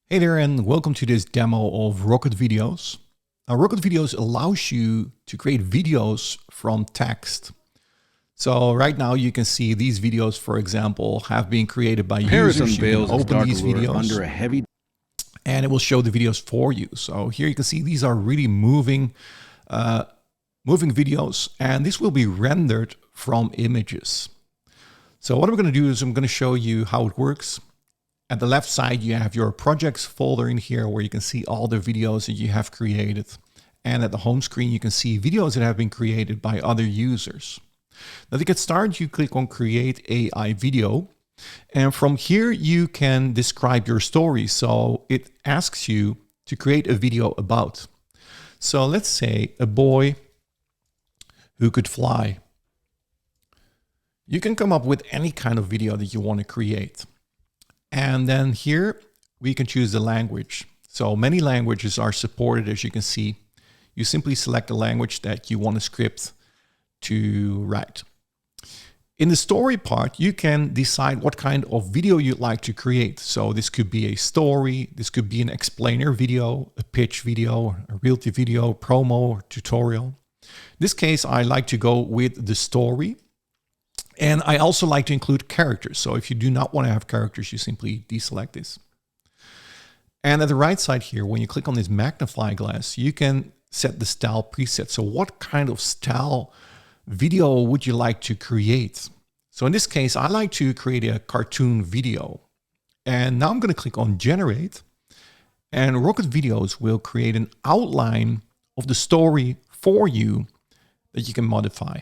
Hey there, and welcome to this demo of Rocket Videos. Now, Rocket Videos allows you to create videos from text. So right now you can see these videos, for example, have been created by users. You can open these videos under a heavy, and it will show the videos for you. So here you can see these are really moving videos, and this will be rendered from images. So what I'm going to do is I'm going to show you how it works. At the left side, you have your projects folder in here where you can see all the videos that you have created. And at the home screen, you can see videos that have been created by other users. Now to get started, you click on Create AI Video. And from here, you can describe your story. So it asks you to create a video about. So let's say a boy who could fly. You can come up with any kind of video that you want to create. And then here we can choose the language. So many languages are supported, as you can see. You simply select the language that you want a script to write. In the story part, you can decide what kind of video you'd like to create. So this could be a story, this could be an explainer video, a pitch video, a realty video, promo, or tutorial. In this case, I like to go with the story. And I also like to include characters. So if you do not want to have characters, you simply deselect this. And at the right side here, when you click on this magnifying glass, you can set the style preset. So what kind of style video would you like to create? So in this case, I like to create a cartoon video. And now I'm going to click on generate. And Rocket Videos will create an outline of the story for you that you can modify.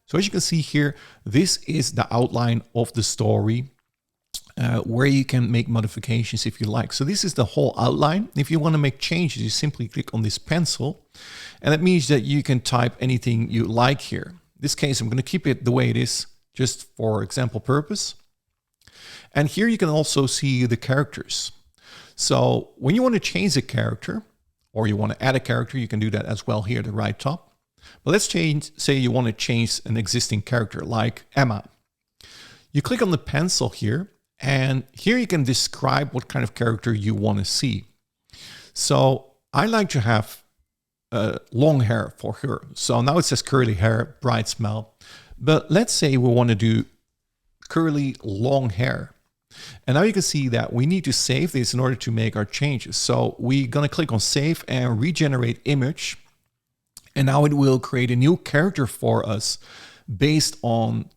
So as you can see here, this is the outline of the story where you can make modifications if you like. So this is the whole outline. If you want to make changes, you simply click on this pencil. And that means that you can type anything you like here. In this case, I'm going to keep it the way it is, just for example purpose. And here you can also see the characters. So when you want to change a character, or you want to add a character, you can do that as well here at the right top. But let's say you want to change an existing character like Emma. You click on the pencil here, and here you can describe what kind of character you want to see. So I like to have long hair for her. So now it says curly hair, bright smile. But let's say we want to do curly long hair. And now you can see that we need to save this in order to make our changes. So we're going to click on save and regenerate image. And now it will create a new character for us based on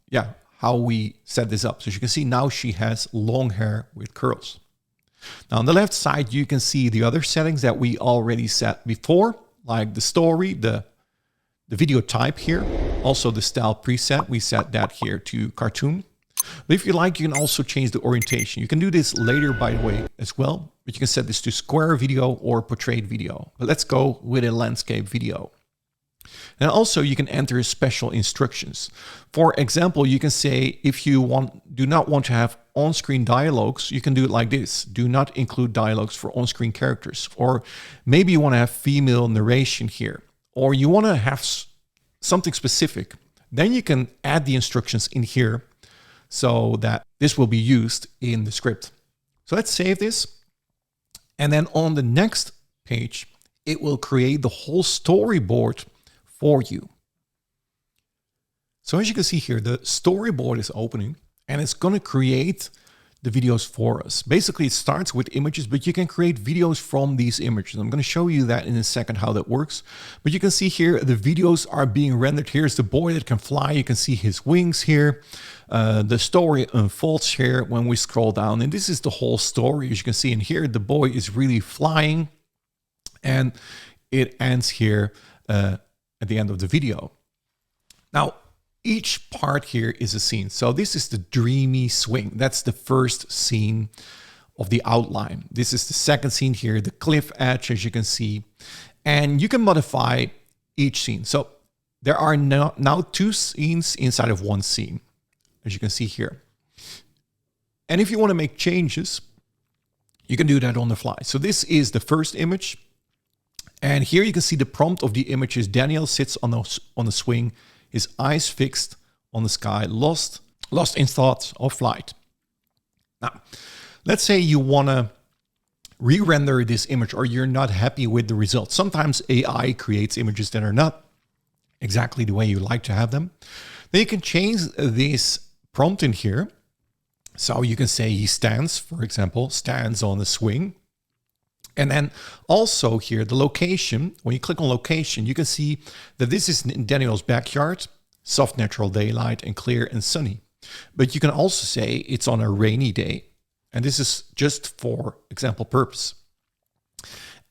how we set this up. So as you can see, now she has long hair with curls. Now on the left side, you can see the other settings that we already set before, like the story, the video type here, also the style preset. We set that here to cartoon. But if you like, you can also change the orientation. You can do this later, by the way, as well. But you can set this to square video or portrait video. But let's go with a landscape video. And also you can enter special instructions. For example, you can say if you do not want to have on-screen dialogues, you can do it like this. Do not include dialogues for on-screen characters. Or maybe you want to have female narration here. Or you want to have something specific. Then you can add the instructions in here so that this will be used in the script. So let's save this. And then on the next page, it will create the whole storyboard for you. So as you can see here, the storyboard is opening and it's going to create the videos for us. Basically, it starts with images, but you can create videos from these images. I'm going to show you that in a second, how that works. But you can see here, the videos are being rendered. Here's the boy that can fly. You can see his wings here. The story unfolds here when we scroll down. And this is the whole story. As you can see in here, the boy is really flying. And it ends here at the end of the video. Now, each part here is a scene. So this is the dreamy swing. That's the first scene of the outline. This is the second scene here, the cliff edge, as you can see. And you can modify each scene. So there are now two scenes inside of one scene, as you can see here. And if you want to make changes, you can do that on the fly. So this is the first image. And here you can see the prompt of the image is Daniel sits on the swing, his eyes fixed on the sky, lost in thoughts of flight. Now, let's say you want to re-render this image or you're not happy with the results. Sometimes AI creates images that are not exactly the way you like to have them. Then you can change this prompt in here. So you can say he stands, for example, stands on the swing. And then also here, the location, when you click on location, you can see that this is in Daniel's backyard, soft natural daylight and clear and sunny. But you can also say it's on a rainy day. And this is just for example purpose.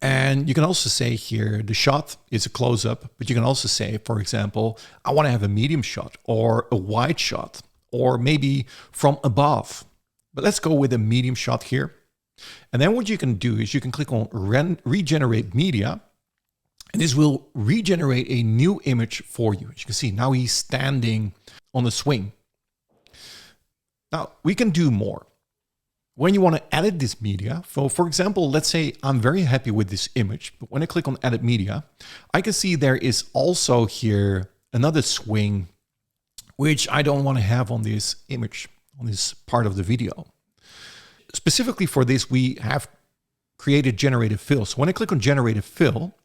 And you can also say here, the shot is a close-up, but you can also say, for example, I want to have a medium shot or a wide shot, or maybe from above. But let's go with a medium shot here. And then what you can do is you can click on regenerate media, and this will regenerate a new image for you. As you can see, now he's standing on the swing. Now we can do more. When you want to edit this media, for example, let's say I'm very happy with this image, but when I click on edit media, I can see there is also here another swing, which I don't want to have on this image, on this part of the video. Specifically for this, we have created generated fill. So when I click on generated fill,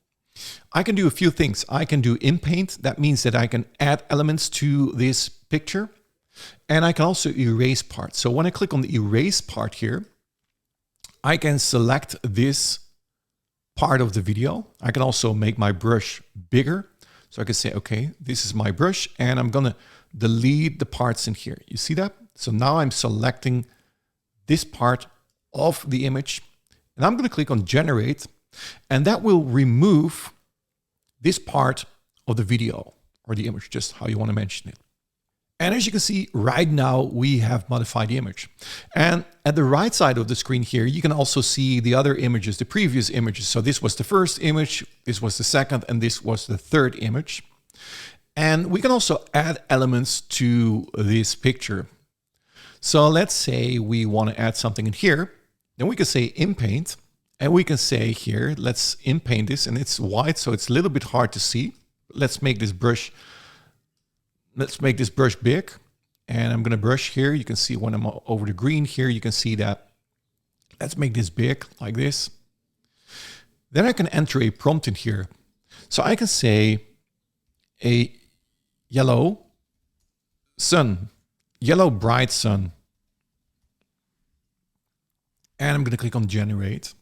I can do a few things. I can do in paint. That means that I can add elements to this picture. And I can also erase parts. So when I click on the erase part here, I can select this part of the video. I can also make my brush bigger. So I can say, okay, this is my brush and I'm gonna delete the parts in here. You see that? So now I'm selecting this part of the image and I'm gonna click on generate, and that will remove this part of the video or the image, just how you wanna mention it. And as you can see right now, we have modified the image. And at the right side of the screen here, you can also see the other images, the previous images. So this was the first image, this was the second, and this was the third image. And we can also add elements to this picture. So let's say we want to add something in here. Then we can say in paint, and we can say here, let's in paint this, and it's white, so it's a little bit hard to see. Let's make this brush big, and I'm going to brush here. You can see when I'm over the green here, you can see that. Let's make this big like this. Then I can enter a prompt in here. So I can say a yellow sun, yellow bright sun. And I'm going to click on generate.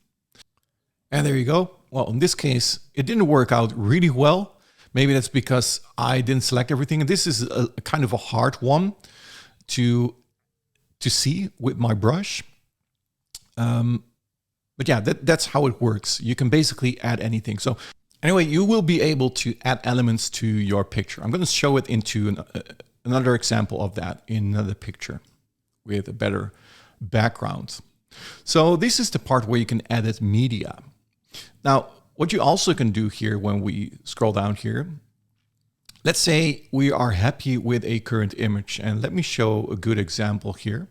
And there you go. Well, in this case, it didn't work out really well. Maybe that's because I didn't select everything. And this is a kind of a hard one to see with my brush. But yeah, that's how it works. You can basically add anything. So anyway, you will be able to add elements to your picture. I'm going to show it into another example of that in another picture with a better background. So this is the part where you can edit media. Now, what you also can do here when we scroll down here, let's say we are happy with a current image, and let me show a good example here.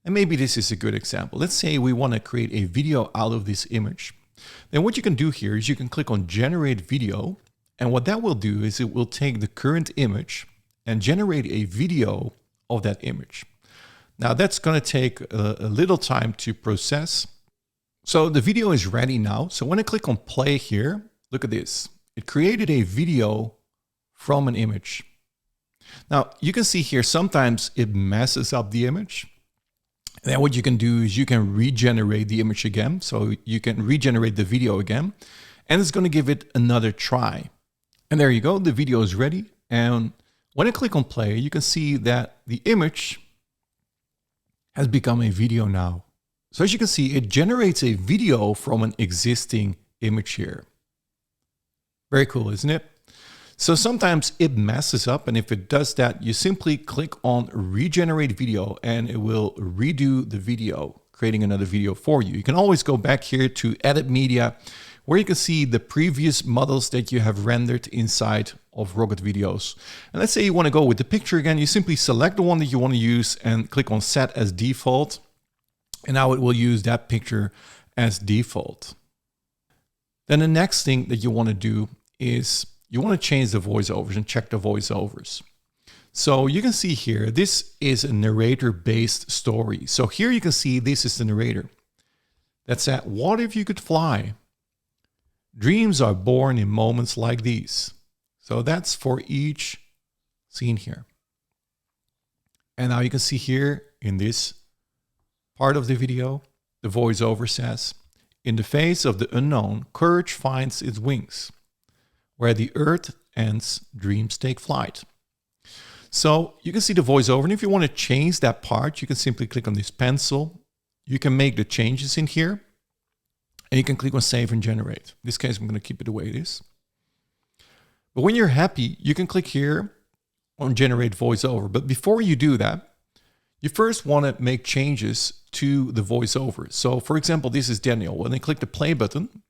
And maybe this is a good example. Let's say we want to create a video out of this image. Then what you can do here is you can click on generate video. And what that will do is it will take the current image and generate a video of that image. Now that's going to take a little time to process. So the video is ready now. So when I click on play here, look at this. It created a video from an image. Now you can see here, sometimes it messes up the image. And then what you can do is you can regenerate the image again. So you can regenerate the video again, and it's going to give it another try. And there you go. The video is ready. And when I click on play, you can see that the image has become a video now. So as you can see, it generates a video from an existing image here. Very cool, isn't it? So sometimes it messes up, and if it does that, you simply click on regenerate video and it will redo the video, creating another video for you. You can always go back here to edit media, where you can see the previous models that you have rendered inside of Rocket Videos. And let's say you want to go with the picture again, you simply select the one that you want to use and click on set as default. And now it will use that picture as default. Then the next thing that you want to do is you want to change the voiceovers and check the voiceovers. So you can see here, this is a narrator-based story. So here you can see this is the narrator that said, "What if you could fly? Dreams are born in moments like these." So that's for each scene here. And now you can see here in this part of the video, the voiceover says, "In the face of the unknown, courage finds its wings. Where the earth ends, dreams take flight." So you can see the voiceover, and if you want to change that part, you can simply click on this pencil. You can make the changes in here, and you can click on Save and Generate. In this case, I'm going to keep it the way it is. But when you're happy, you can click here on Generate Voiceover. But before you do that, you first want to make changes to the voiceover. So for example, this is Daniel. When I click the play button,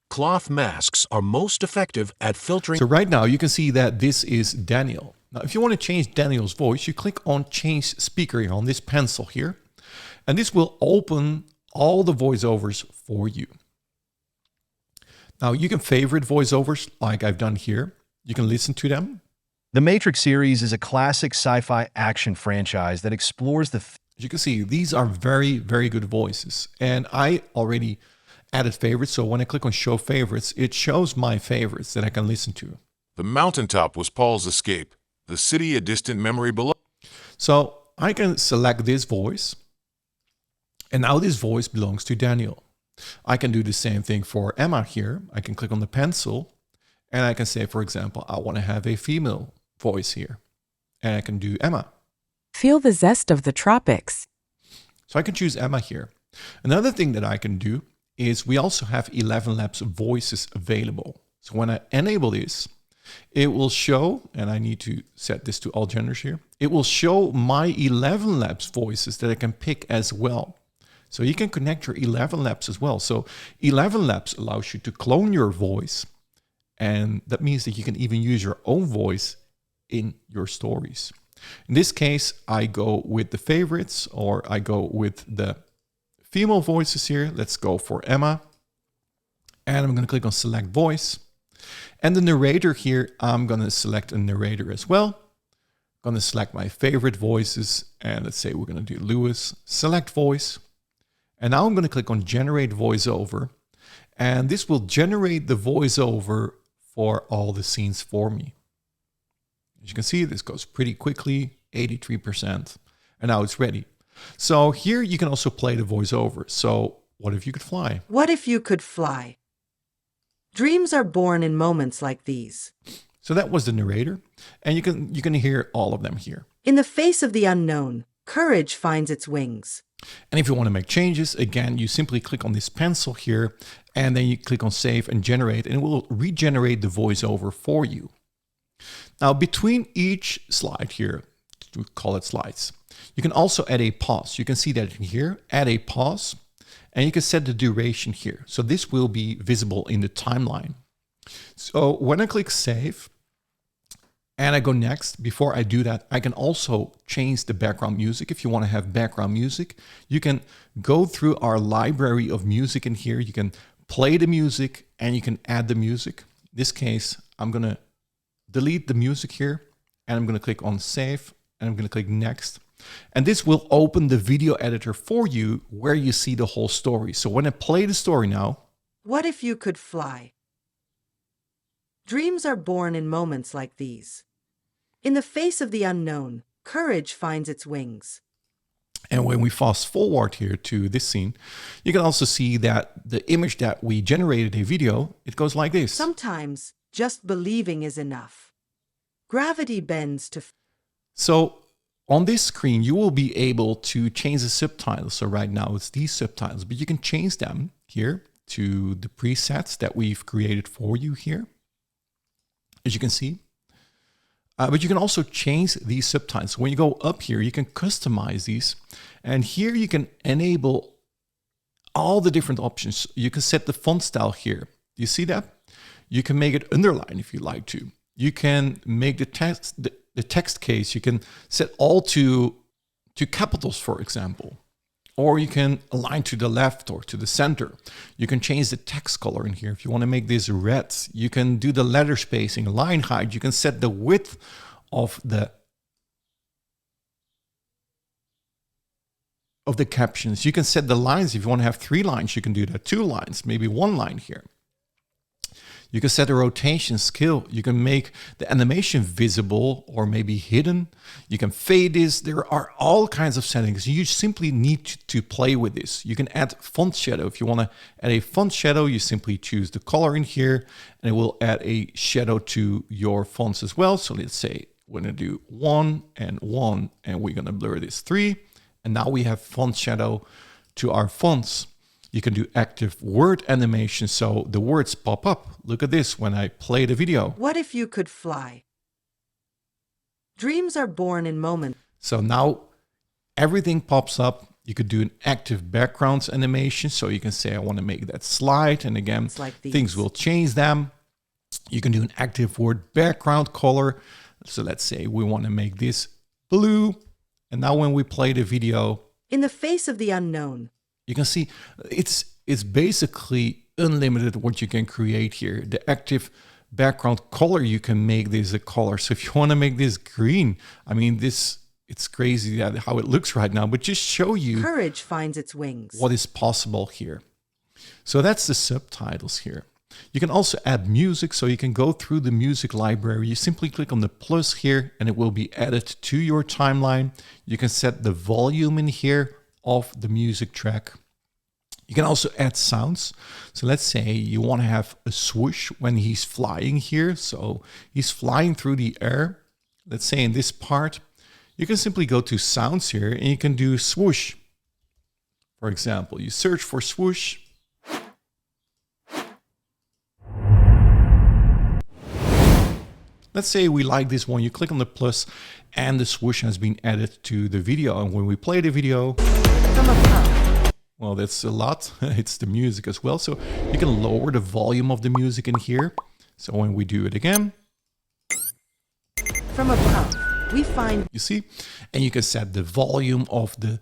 cloth masks are most effective at filtering. So right now you can see that this is Daniel. Now, if you want to change Daniel's voice, you click on Change Speaker here on this pencil here, and this will open all the voiceovers for you. Now you can favorite voiceovers like I've done here. You can listen to them. The Matrix series is a classic sci-fi action franchise that explores the... As you can see, these are very, very good voices. And I already added favorites. So when I click on Show Favorites, it shows my favorites that I can listen to. The mountaintop was Paul's escape. The city a distant memory below. So I can select this voice. And now this voice belongs to Daniel. I can do the same thing for Emma here. I can click on the pencil. And I can say, for example, I want to have a female voice here. And I can do Emma. Feel the zest of the tropics. So I can choose Emma here. Another thing that I can do is we also have 11 Labs voices available. So when I enable this, it will show, and I need to set this to all genders here, it will show my 11 Labs voices that I can pick as well. So you can connect your 11 Labs as well. So 11 Labs allows you to clone your voice. And that means that you can even use your own voice in your stories. In this case, I go with the favorites, or I go with the female voices here. Let's go for Emma. And I'm going to click on Select Voice. And the narrator here, I'm going to select a narrator as well. I'm going to select my favorite voices. And let's say we're going to do Lewis. Select Voice. And now I'm going to click on Generate Voiceover. And this will generate the voiceover for all the scenes for me. As you can see, this goes pretty quickly, 83%. And now it's ready. So here you can also play the voiceover. So what if you could fly? What if you could fly? Dreams are born in moments like these. So that was the narrator. And you can hear all of them here. In the face of the unknown, courage finds its wings. And if you want to make changes, again, you simply click on this pencil here, and then you click on Save and Generate, and it will regenerate the voiceover for you. Now, between each slide here, we call it slides, you can also add a pause. You can see that in here, add a pause, and you can set the duration here. So this will be visible in the timeline. So when I click Save, and I go next, before I do that, I can also change the background music. If you want to have background music, you can go through our library of music in here. You can play the music and you can add the music. In this case, I'm going to delete the music here and I'm going to click on Save and I'm going to click Next. And this will open the video editor for you where you see the whole story. So when I play the story now. What if you could fly? Dreams are born in moments like these. In the face of the unknown, courage finds its wings. And when we fast forward here to this scene, you can also see that the image that we generated a video, it goes like this. Sometimes just believing is enough. Gravity bends to... So on this screen, you will be able to change the subtitles. So right now it's these subtitles, but you can change them here to the presets that we've created for you here, as you can see. But you can also change these subtitles. When you go up here, you can customize these. And here you can enable all the different options. You can set the font style here. Do you see that? You can make it underline if you like to. You can make the text case. You can set all to capitals, for example. or you can align to the left or to the center. You can change the text color in here. If you want to make this red, you can do the letter spacing, line height. You can set the width of the captions. You can set the lines. If you want to have 3 lines, you can do that. 2 lines, maybe 1 line here. You can set a rotation scale. You can make the animation visible or maybe hidden. You can fade this. There are all kinds of settings. You simply need to play with this. You can add font shadow. If you want to add a font shadow, you simply choose the color in here and it will add a shadow to your fonts as well. So let's say we're going to do 1 and 1 and we're going to blur this 3. And now we have font shadow to our fonts. You can do active word animation, so the words pop up. Look at this when I play the video. What if you could fly? Dreams are born in moments. So now everything pops up. You could do an active backgrounds animation. So you can say, I want to make that slide. And again, like things will change them. You can do an active word background color. So let's say we want to make this blue. And now when we play the video, in the face of the unknown, you can see it's basically unlimited what you can create here. The active background color, you can make this a color. So if you want to make this green, I mean, it's crazy how it looks right now, but just show you courage finds its wings. What is possible here. So that's the subtitles here. You can also add music, so you can go through the music library. You simply click on the plus here and it will be added to your timeline. You can set the volume in here of the music track. You can also add sounds. So let's say you want to have a swoosh when he's flying here. So he's flying through the air. Let's say in this part, you can simply go to sounds here and you can do swoosh. For example, you search for swoosh. Let's say we like this one. You click on the plus and the swoosh has been added to the video. And when we play the video, well, that's a lot. It's the music as well. So you can lower the volume of the music in here. So when we do it again, from above, we find, you see, and you can set the volume of the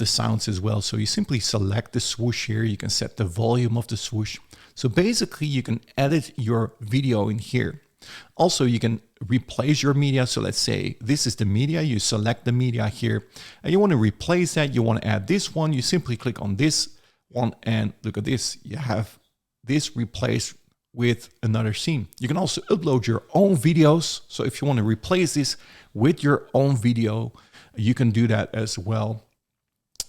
sounds as well. So you simply select the swoosh here. You can set the volume of the swoosh. So basically you can edit your video in here. Also, you can replace your media. So let's say this is the media. You select the media here and you want to replace that. You want to add this one. You simply click on this one and look at this. You have this replaced with another scene. You can also upload your own videos. So if you want to replace this with your own video, you can do that as well.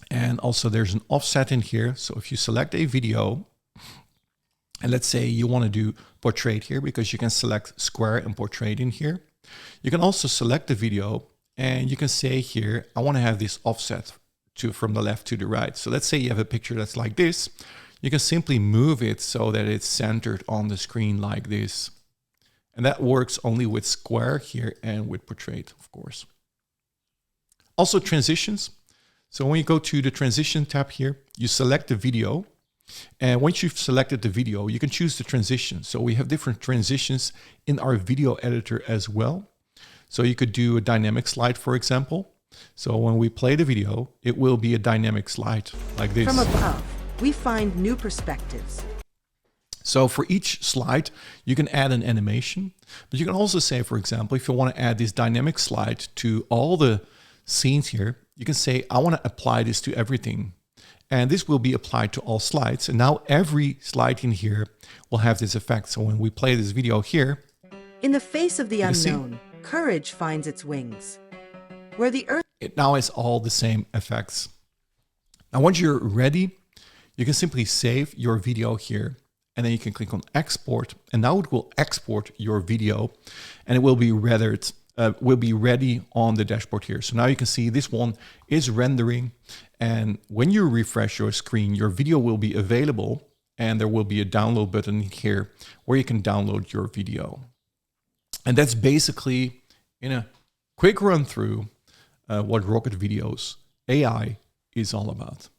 And also there's an offset in here. So if you select a video, and let's say you want to do portrait here, because you can select square and portrait in here. You can also select the video and you can say here, I want to have this offset from the left to the right. So let's say you have a picture that's like this. You can simply move it so that it's centered on the screen like this. And that works only with square here and with portrait, of course. Also transitions. So when you go to the transition tab here, you select the video. And once you've selected the video, you can choose the transition. So we have different transitions in our video editor as well. So you could do a dynamic slide, for example. So when we play the video, it will be a dynamic slide like this. From above, we find new perspectives. So for each slide, you can add an animation. But you can also say, for example, if you want to add this dynamic slide to all the scenes here, you can say, I want to apply this to everything. And this will be applied to all slides. And now every slide in here will have this effect. So when we play this video here, in the face of the unknown, courage finds its wings. Where the earth, it now has all the same effects. Now, once you're ready, you can simply save your video here. And then you can click on export. And now it will export your video and it will be ready on the dashboard here. So now you can see this one is rendering. And when you refresh your screen, your video will be available and there will be a download button here where you can download your video. And that's basically, in a quick run through, what Rocket Videos AI is all about.